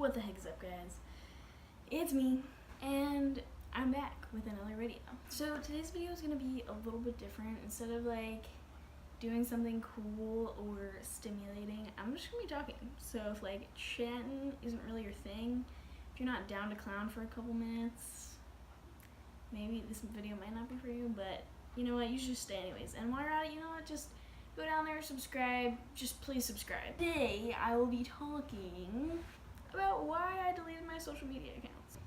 What the heck is up, guys? It's me, and I'm back with another video. So today's video is going to be a little bit different. Instead of like doing something cool or stimulating, I'm just going to be talking. So if like chatting isn't really your thing, if you're not down to clown for a couple minutes, maybe this video might not be for you, but you know what, you should just stay anyways. And while you're at it, you know what, just go down there, subscribe, just please subscribe. Today, I will be talking about why I deleted my social media accounts.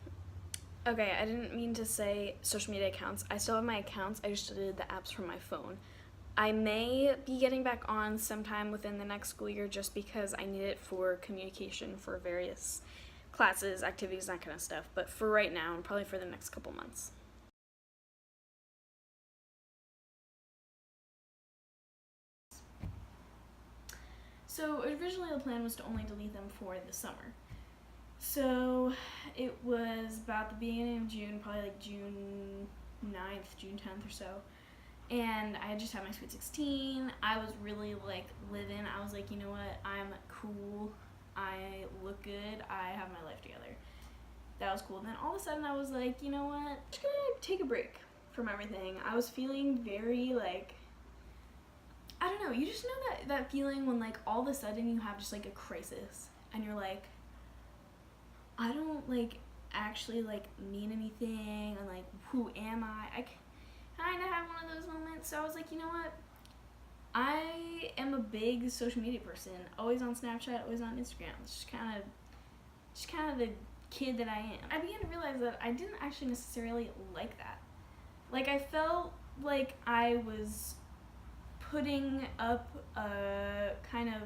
Okay, I didn't mean to say social media accounts. I still have my accounts, I just deleted the apps from my phone. I may be getting back on sometime within the next school year just because I need it for communication for various classes, activities, that kind of stuff. But for right now, and probably for the next couple months. So originally the plan was to only delete them for the summer. So it was about the beginning of June, probably like June 9th, June 10th or so. And I just had my Sweet 16. I was really like living. I was like, you know what, I'm cool. I look good. I have my life together. That was cool. And then all of a sudden I was like, you know what, I'm just gonna take a break from everything. I was feeling very like, I don't know, you just know that feeling when like all of a sudden you have just like a crisis and you're like, I don't like actually like mean anything, and like who am I kind of have one of those moments. So I was like, you know what, I am a big social media person, always on Snapchat, always on Instagram. It's just kind of the kid that I am. I began to realize that I didn't actually necessarily like that. Like I felt like I was putting up a kind of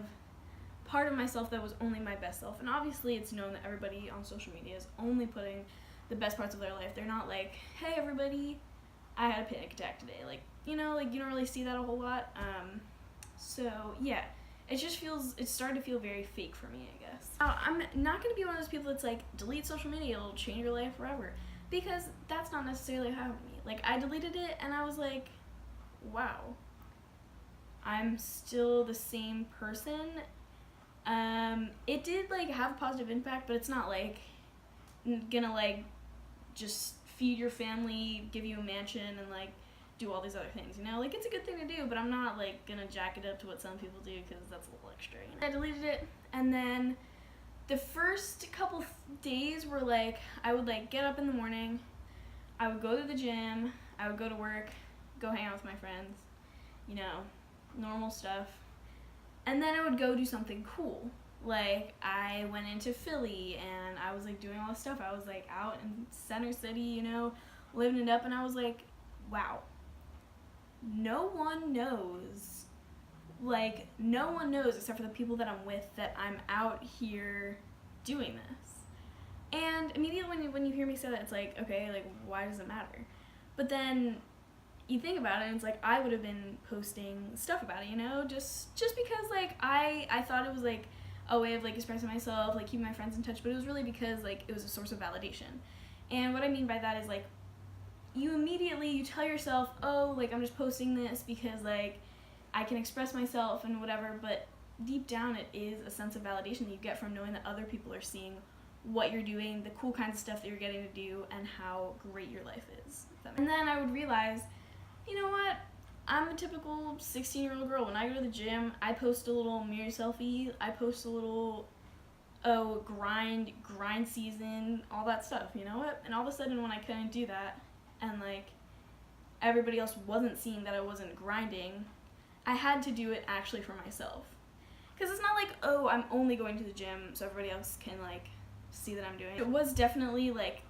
part of myself that was only my best self. And obviously it's known that everybody on social media is only putting the best parts of their life. They're not like, hey everybody, I had a panic attack today. Like, you know, like you don't really see that a whole lot. So yeah, it's starting to feel very fake for me, I guess. Now, I'm not gonna be one of those people that's like, delete social media, it'll change your life forever. Because that's not necessarily what happened to me. Like I deleted it and I was like, wow, I'm still the same person. It did like have a positive impact, but it's not like gonna like just feed your family, give you a mansion, and like do all these other things, you know? Like it's a good thing to do, but I'm not like gonna jack it up to what some people do because that's a little extra, you know? I deleted it, and then the first couple days were like, I would like get up in the morning, I would go to the gym, I would go to work, go hang out with my friends, you know, normal stuff. And then I would go do something cool. Like I went into Philly and I was like doing all this stuff. I was like out in Center City, you know, living it up, and I was like, wow, no one knows. Like no one knows except for the people that I'm with that I'm out here doing this. And immediately when you hear me say that, it's like, okay, like why does it matter? But then you think about it and it's like, I would have been posting stuff about it, you know, just because like I thought it was like a way of like expressing myself, like keeping my friends in touch, but it was really because like it was a source of validation. And what I mean by that is like, you tell yourself, oh, like I'm just posting this because like I can express myself and whatever, but deep down it is a sense of validation that you get from knowing that other people are seeing what you're doing, the cool kinds of stuff that you're getting to do, and how great your life is. And then I would realize, you know what, I'm a typical 16-year-old girl. When I go to the gym, I post a little mirror selfie, I post a little, oh, grind season, all that stuff, you know what? And all of a sudden when I couldn't do that, and like everybody else wasn't seeing that I wasn't grinding, I had to do it actually for myself. Because it's not like, oh, I'm only going to the gym so everybody else can like see that I'm doing it. It was definitely like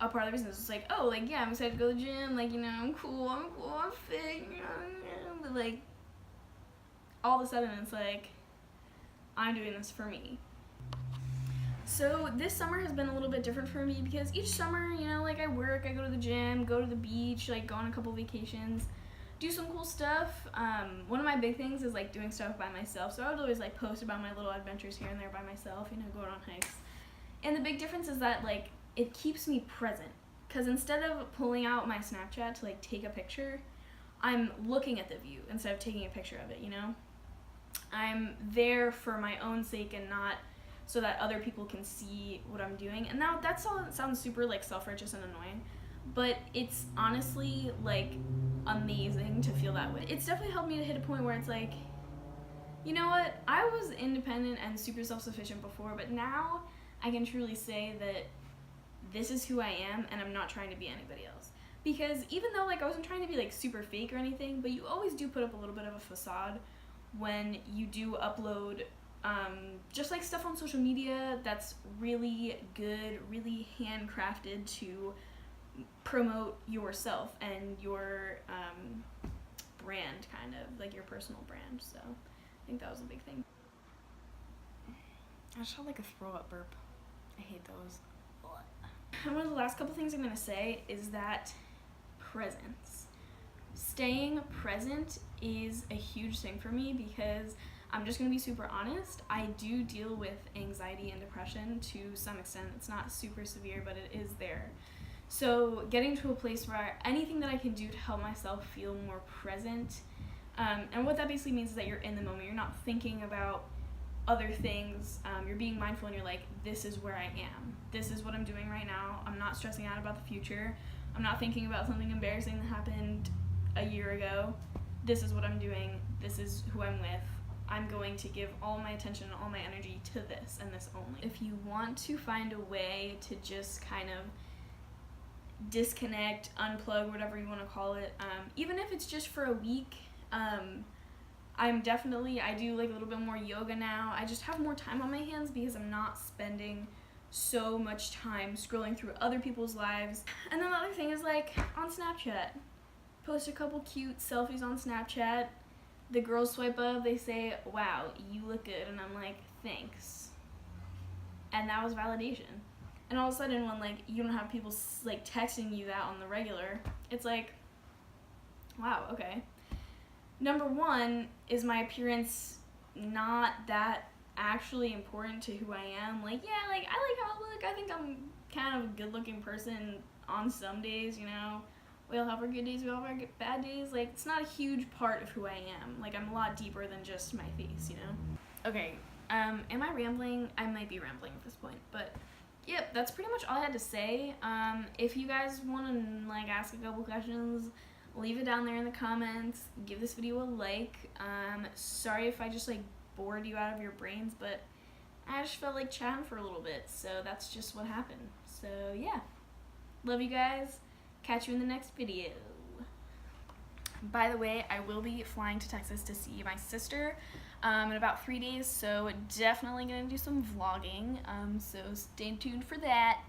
a part of the reason. It's just like, oh, like, yeah, I'm excited to go to the gym, like, you know, I'm cool, I'm fit, you know, but like, all of a sudden it's like, I'm doing this for me. So this summer has been a little bit different for me because each summer, you know, like I work, I go to the gym, go to the beach, like go on a couple vacations, do some cool stuff. One of my big things is like doing stuff by myself, so I would always like post about my little adventures here and there by myself, you know, going on hikes. And the big difference is that like, it keeps me present, because instead of pulling out my Snapchat to like take a picture, I'm looking at the view instead of taking a picture of it, you know? I'm there for my own sake and not so that other people can see what I'm doing. And now that's all, it sounds super like self-righteous and annoying, but it's honestly like amazing to feel that way. It's definitely helped me to hit a point where it's like, you know what, I was independent and super self-sufficient before, but now I can truly say that this is who I am, and I'm not trying to be anybody else. Because even though like I wasn't trying to be like super fake or anything, but you always do put up a little bit of a facade when you do upload just like stuff on social media that's really good, really handcrafted to promote yourself and your brand, kind of like your personal brand. So I think that was a big thing. I just had like a throw up burp. I hate those. And one of the last couple things I'm gonna say is that presence. Staying present is a huge thing for me because I'm just gonna be super honest. I do deal with anxiety and depression to some extent. It's not super severe, but it is there. So getting to a place where anything that I can do to help myself feel more present, and what that basically means is that you're in the moment. You're not thinking about other things. You're being mindful and you're like, this is where I am. This is what I'm doing right now. I'm not stressing out about the future. I'm not thinking about something embarrassing that happened a year ago. This is what I'm doing. This is who I'm with. I'm going to give all my attention and all my energy to this and this only. If you want to find a way to just kind of disconnect, unplug, whatever you want to call it, even if it's just for a week, I do like a little bit more yoga now. I just have more time on my hands because I'm not spending so much time scrolling through other people's lives. And then the other thing is like on Snapchat, post a couple cute selfies on Snapchat. The girls swipe up, they say, wow, you look good, and I'm like, thanks. And that was validation. And all of a sudden when like you don't have people like texting you that on the regular, it's like, wow, okay. Number one, is my appearance not that actually important to who I am? Like, yeah, like I like how I look. I think I'm kind of a good looking person on some days, you know. We all have our good days, we all have our bad days. Like, it's not a huge part of who I am. Like, I'm a lot deeper than just my face, you know? Okay, am I rambling? I might be rambling at this point, but yep, that's pretty much all I had to say. If you guys want to like ask a couple questions, leave it down there in the comments. Give this video a like. Sorry if I just like bored you out of your brains, but I just felt like chatting for a little bit, so that's just what happened. So yeah, love you guys. Catch you in the next video. By the way, I will be flying to Texas to see my sister in about 3 days, so definitely gonna do some vlogging, so stay tuned for that.